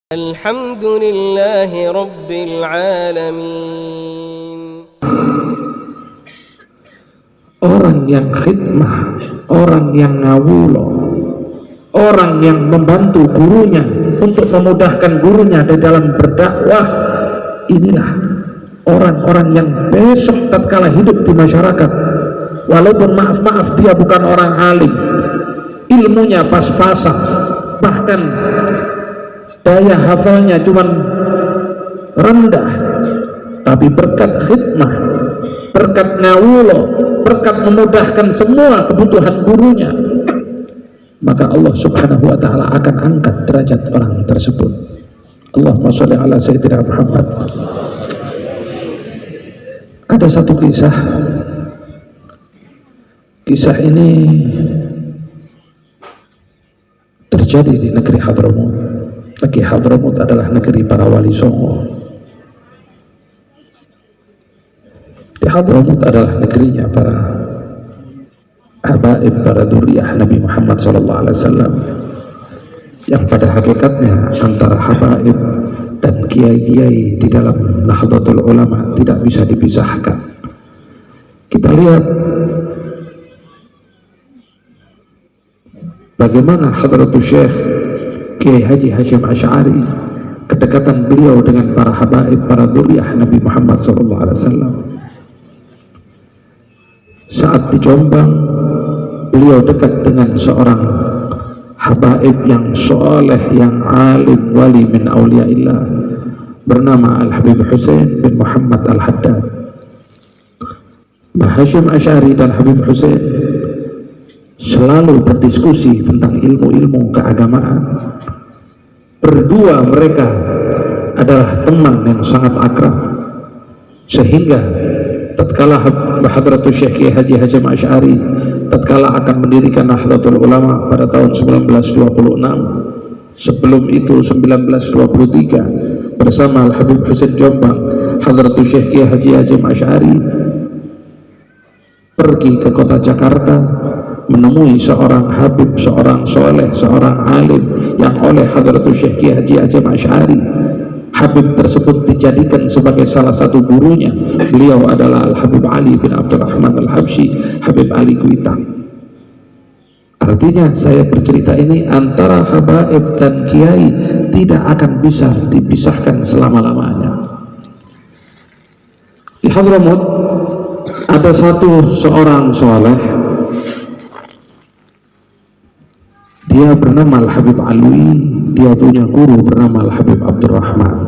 Alhamdulillahi Rabbil Alamin. Orang yang khidmah, orang yang ngawulo, orang yang membantu gurunya untuk memudahkan gurunya di dalam berdakwah, inilah orang-orang yang besok tatkala hidup di masyarakat, walaupun maaf-maaf dia bukan orang alim, ilmunya pas-pasan, bahkan daya hafalnya cuman rendah, tapi berkat khidmah, berkat ngawulo, berkat memudahkan semua kebutuhan gurunya, maka Allah subhanahu wa ta'ala akan angkat derajat orang tersebut. Allahumma sholli ala sayyidina Muhammad. Ada satu kisah ini terjadi di negeri Hadramut. Negeri Hadramut adalah negeri para wali songo. Di Hadramut adalah negerinya para habaib, para dzurriyyah Nabi Muhammad SAW, yang pada hakikatnya antara habaib dan kiai-kiai di dalam Nahdlatul Ulama tidak bisa dipisahkan. Kita lihat bagaimana Hadratus Syekh Kiai Haji Hasyim Asy'ari, kedekatan beliau dengan para habaib, para dzurriyyah Nabi Muhammad SAW. Saat di Jombang, beliau dekat dengan seorang habaib yang soleh, yang alim, wali min awliyaillah, bernama Al-Habib Husain bin Muhammad Al-Haddad. Mbah Hasyim Asy'ari dan Habib Husain selalu berdiskusi tentang ilmu-ilmu keagamaan. Berdua mereka adalah teman yang sangat akrab, sehingga tatkala Hadratus Syekh Kiai Haji Hasyim Asy'ari tatkala akan mendirikan Nahdlatul Ulama pada tahun 1926, sebelum itu 1923, bersama Al-Habib Husain Jombang, Hadratus Syekh Kiai Haji Hasyim Asy'ari pergi ke kota Jakarta menemui seorang habib, seorang soleh, seorang alim yang oleh Hadratus Syekh Kiai Haji Hasyim Asy'ari, habib tersebut dijadikan sebagai salah satu gurunya. Beliau adalah Al-Habib Ali bin Abdurrahman Al-Habsyi, Habib Ali Kuitang. Artinya saya bercerita ini antara habaib dan kiai tidak akan bisa dipisahkan selama-lamanya. Di Hadramut ada seorang soleh, dia bernama Al-Habib Alwi. Dia punya guru bernama Al-Habib Abdurrahman.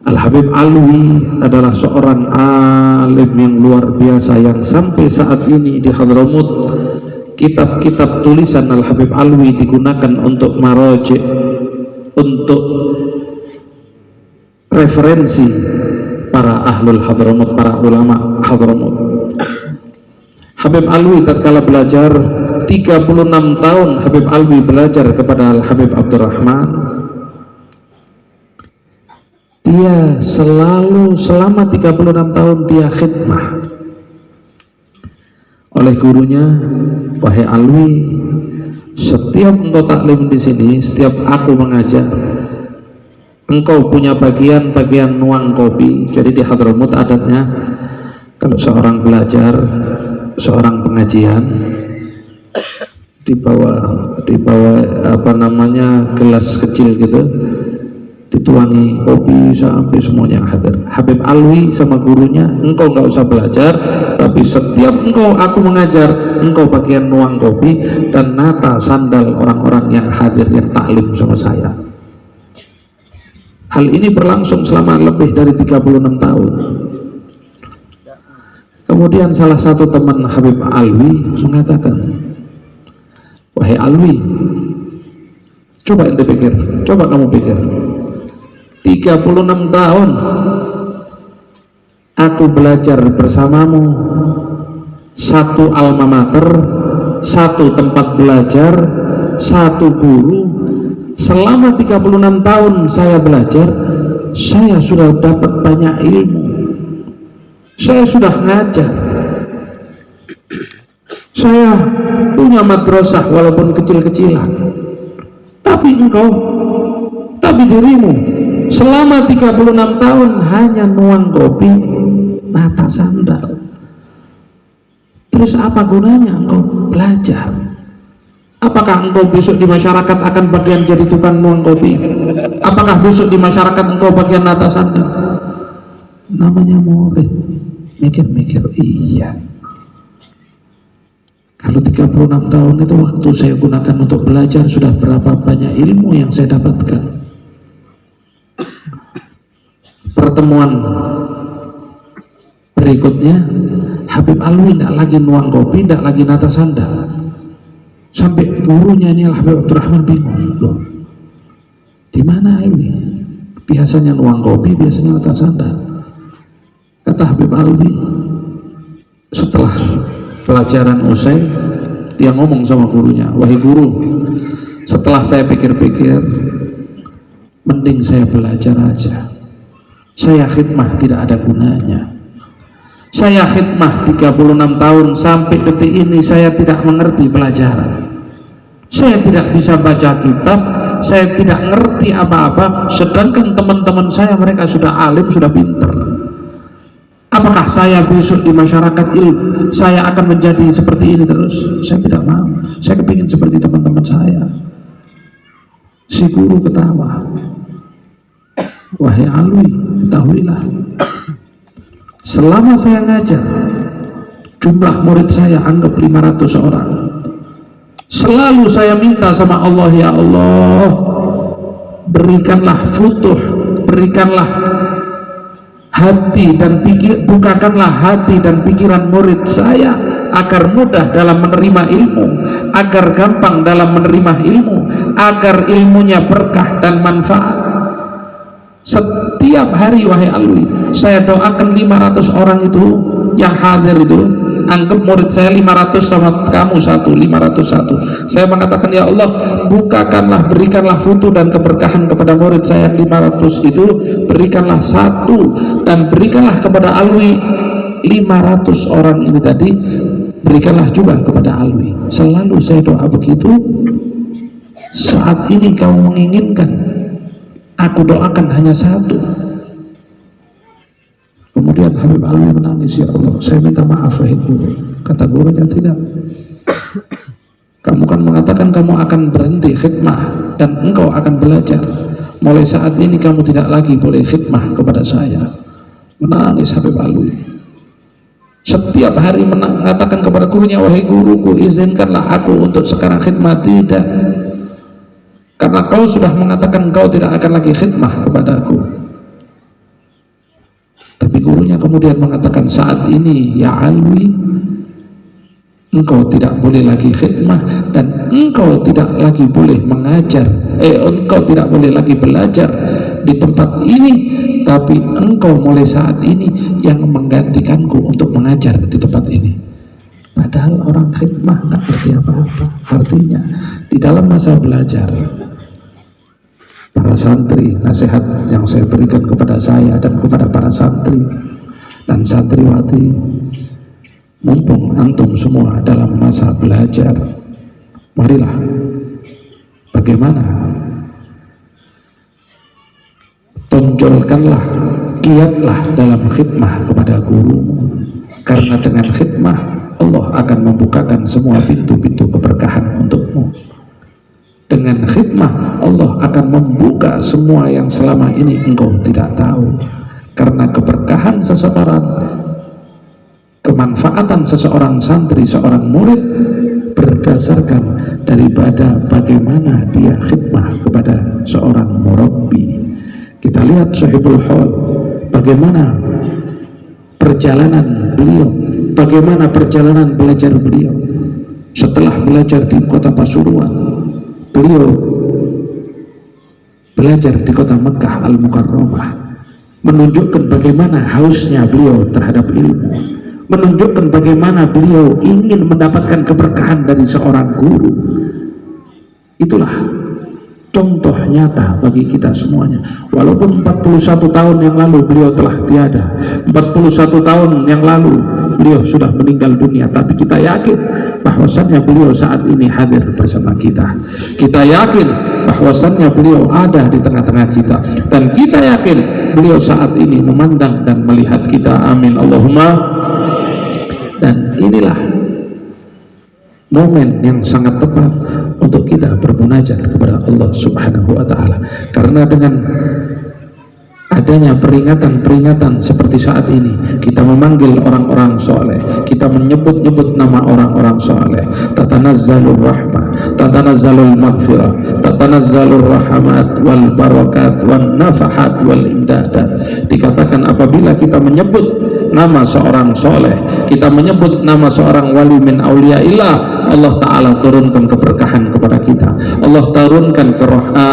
Al-Habib Alwi adalah seorang alim yang luar biasa, yang sampai saat ini di Hadramut kitab-kitab tulisan Al-Habib Alwi digunakan untuk maraji', untuk referensi para ahlul Hadramut, para ulama Hadramut. Habib Alwi tatkala belajar 36 tahun, Habib Alwi belajar kepada Al-Habib Abdurrahman. Dia selama 36 tahun dia khidmah oleh gurunya. Wahai Alwi, setiap engkau taklim di sini, setiap aku mengajar, engkau punya bagian nuang kopi. Jadi di Hadramut adatnya kalau seorang belajar, seorang pengajian, dibawa apa namanya, gelas kecil gitu, dituangi kopi sampai semuanya hadir. Habib Alwi sama gurunya, engkau nggak usah belajar, tapi setiap aku mengajar, engkau bagian nuang kopi dan nata sandal orang-orang yang hadir, yang taklim sama saya. Hal ini berlangsung selama lebih dari 36 tahun. Kemudian salah satu teman Habib Alwi mengatakan, wahai Alwi, coba ente pikir, coba kamu pikir, 36 tahun aku belajar bersamamu, satu alma mater, satu tempat belajar, satu guru. Selama 36 tahun saya belajar, saya sudah dapat banyak ilmu, saya sudah ngajar, saya punya madrasah walaupun kecil-kecilan. Tapi engkau Tapi dirimu selama 36 tahun hanya nuang kopi, nata sandal. Terus apa gunanya engkau belajar? Apakah engkau besok di masyarakat akan bagian jadi tukang nuang kopi? Apakah besok di masyarakat engkau bagian nata sandal? Namanya murid, mikir-mikir, iya. Kalau 36 tahun itu waktu saya gunakan untuk belajar, sudah berapa banyak ilmu yang saya dapatkan. Pertemuan berikutnya, Habib Alwi tidak lagi nuang kopi, tidak lagi nata sandal. Sampai gurunya ini Habib Abdurrahman bingung, loh, di mana Alwi? Biasanya nuang kopi, biasanya nata sandal. Kata Habib Alwi, setelah pelajaran usai, dia ngomong sama gurunya, wahai guru, setelah saya pikir-pikir, mending saya belajar aja. Saya khidmah tidak ada gunanya. Saya khidmah 36 tahun sampai detik ini saya tidak mengerti pelajaran. Saya tidak bisa baca kitab, saya tidak ngerti apa-apa, sedangkan teman-teman saya mereka sudah alim, sudah pinter. Apakah saya besok di masyarakat ilmu saya akan menjadi seperti ini terus? Saya tidak mau. Saya kepingin seperti teman-teman saya. Si guru ketawa. Wahai Alwi, ketahuilah, selama saya ngajar, jumlah murid saya anggap 500 orang. Selalu saya minta sama Allah, ya Allah, berikanlah futuh, berikanlah hati dan pikir, bukakanlah hati dan pikiran murid saya agar mudah dalam menerima ilmu, agar gampang dalam menerima ilmu, agar ilmunya berkah dan manfaat. Setiap hari wahai Alwi, saya doakan 500 orang itu yang hadir itu, anggap murid saya 500 sama kamu satu, 501. Saya mengatakan, ya Allah, bukakanlah, berikanlah futu dan keberkahan kepada murid saya 500 itu, berikanlah satu, dan berikanlah kepada Alwi 500 orang ini tadi, berikanlah juga kepada Alwi. Selalu saya doa begitu. Saat ini kamu menginginkan, aku doakan hanya satu. Kemudian Habib Alwi menangis, ya Allah, saya minta maaf wahai guru. Kata gurunya, tidak, kamu kan mengatakan kamu akan berhenti khidmah dan engkau akan belajar. Mulai saat ini kamu tidak lagi boleh khidmah kepada saya. Menangis Habib Alwi. Setiap hari mengatakan kepada gurunya, wahai guruku, izinkanlah aku untuk sekarang khidmah. Tidak, karena kau sudah mengatakan kau tidak akan lagi khidmah kepadaku. Tapi gurunya kemudian mengatakan, saat ini ya Alwi, engkau tidak boleh lagi khidmah dan engkau tidak lagi boleh mengajar, engkau tidak boleh lagi belajar di tempat ini, tapi engkau mulai saat ini yang menggantikanku untuk mengajar di tempat ini. Padahal orang khidmah nggak ngerti apa-apa. Artinya di dalam masa belajar, para santri, nasihat yang saya berikan kepada saya dan kepada para santri dan santriwati, mumpung antum semua dalam masa belajar, marilah bagaimana tonjolkanlah, giatlah dalam khidmah kepada gurumu, karena dengan khidmah Allah akan membukakan semua pintu-pintu keberkahan untukmu. Dengan khidmah Allah akan membuka semua yang selama ini engkau tidak tahu. Karena keberkahan seseorang, kemanfaatan seseorang santri, seorang murid berdasarkan daripada bagaimana dia khidmah kepada seorang murabbi. Kita lihat Sahibul Haul, bagaimana perjalanan beliau, bagaimana perjalanan belajar beliau. Setelah belajar di kota Pasuruan, beliau belajar di kota Mekah Al-Mukarramah, menunjukkan bagaimana hausnya beliau terhadap ilmu, menunjukkan bagaimana beliau ingin mendapatkan keberkahan dari seorang guru. Itulah contoh nyata bagi kita semuanya. Walaupun 41 tahun yang lalu beliau telah tiada, 41 tahun yang lalu beliau sudah meninggal dunia, tapi kita yakin bahwasannya beliau saat ini hadir bersama kita. Kita yakin bahwasannya beliau ada di tengah-tengah kita, dan kita yakin beliau saat ini memandang dan melihat kita. Amin Allahumma. Dan inilah momen yang sangat tepat untuk kita bermunajat kepada Allah Subhanahu wa Ta'ala, karena dengan adanya peringatan-peringatan seperti saat ini, kita memanggil orang-orang soleh, kita menyebut-nyebut nama orang-orang soleh. Tatanazzalur rahmah, tatanazzalul maghfirah, tatanazzalur rahmat wal barakat wan nafahat wal imdadat. Dikatakan apabila kita menyebut nama seorang soleh, kita menyebut nama seorang wali min auliyaillah, Allah Ta'ala turunkan keberkahan kepada kita, Allah turunkan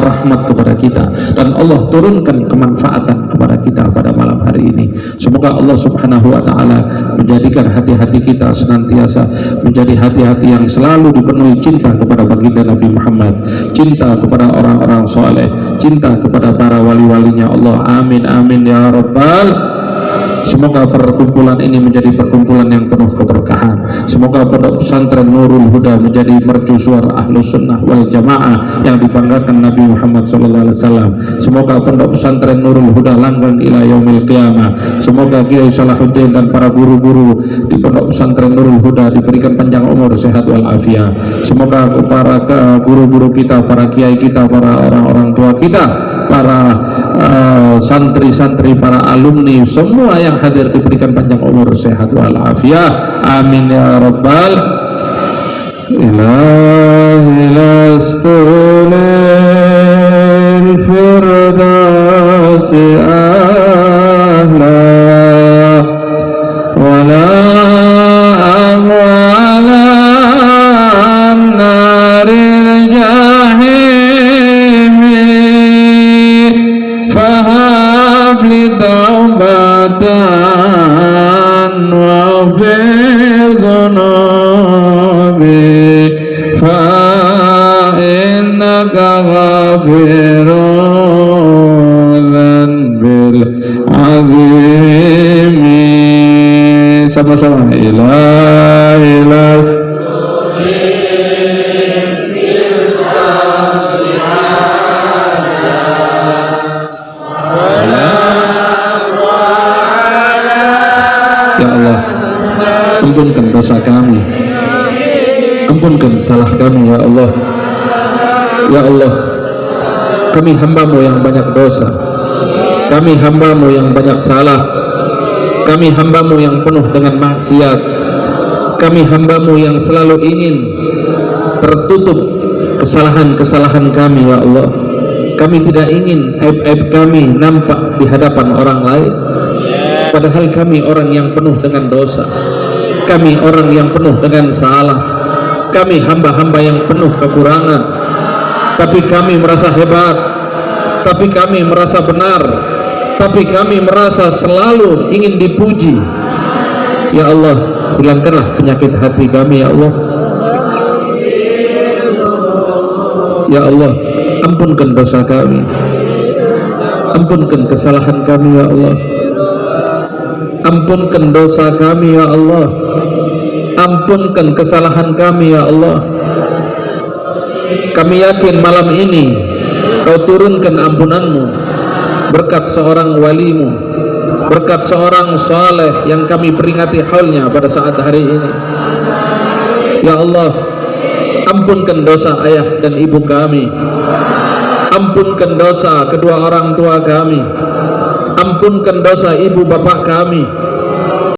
rahmat kepada kita, dan Allah turunkan kemanfaatan kepada kita pada malam hari ini. Semoga Allah Subhanahu wa Ta'ala menjadikan hati-hati kita senantiasa menjadi hati-hati yang selalu dipenuhi cinta kepada baginda Nabi Muhammad, cinta kepada orang-orang soleh, cinta kepada para wali-walinya Allah. Amin amin ya rabbal. Semoga perkumpulan ini menjadi perkumpulan yang penuh keberkahan. Semoga pondok pesantren Nurul Huda menjadi mercusuar Ahlus Sunnah wal Jamaah yang dibanggakan Nabi Muhammad SAW. Semoga pondok pesantren Nurul Huda langgeng ila yaumil qiyamah. Semoga Kiai Salahuddin dan para guru-guru di pondok pesantren Nurul Huda diberikan panjang umur, sehat wal afiat. Semoga para guru-guru kita, para kiai kita, para orang-orang tua kita, para santri-santri, para alumni, semua yang hadir diberikan panjang umur, sehat wal afiat. Amin ya rabbal ilahi lastunil firdausi ahla wala amwala naril jahimi fahab li taubatan wa fir dhunubi fa innaka ghafirun bil azimi. Sama-sama ilah ampunkan dosa kami, ampunkan salah kami ya Allah. Ya Allah, kami hambamu yang banyak dosa, kami hambamu yang banyak salah, kami hambamu yang penuh dengan maksiat, kami hambamu yang selalu ingin tertutup kesalahan-kesalahan kami ya Allah. Kami tidak ingin aib-aib kami nampak di hadapan orang lain, padahal kami orang yang penuh dengan dosa, kami orang yang penuh dengan salah, kami hamba-hamba yang penuh kekurangan, tapi kami merasa hebat, tapi kami merasa benar, tapi kami merasa selalu ingin dipuji. Ya Allah, hilangkanlah penyakit hati kami ya Allah. Ya Allah, ampunkan dosa kami, ampunkan kesalahan kami ya Allah, ampunkan dosa kami ya Allah, ampunkan kesalahan kami ya Allah. Kami yakin malam ini Kau turunkan ampunanmu berkat seorang walimu, berkat seorang saleh yang kami peringati haulnya pada saat hari ini. Ya Allah, ampunkan dosa ayah dan ibu kami, ampunkan dosa kedua orang tua kami, ampunkan dosa ibu bapak kami,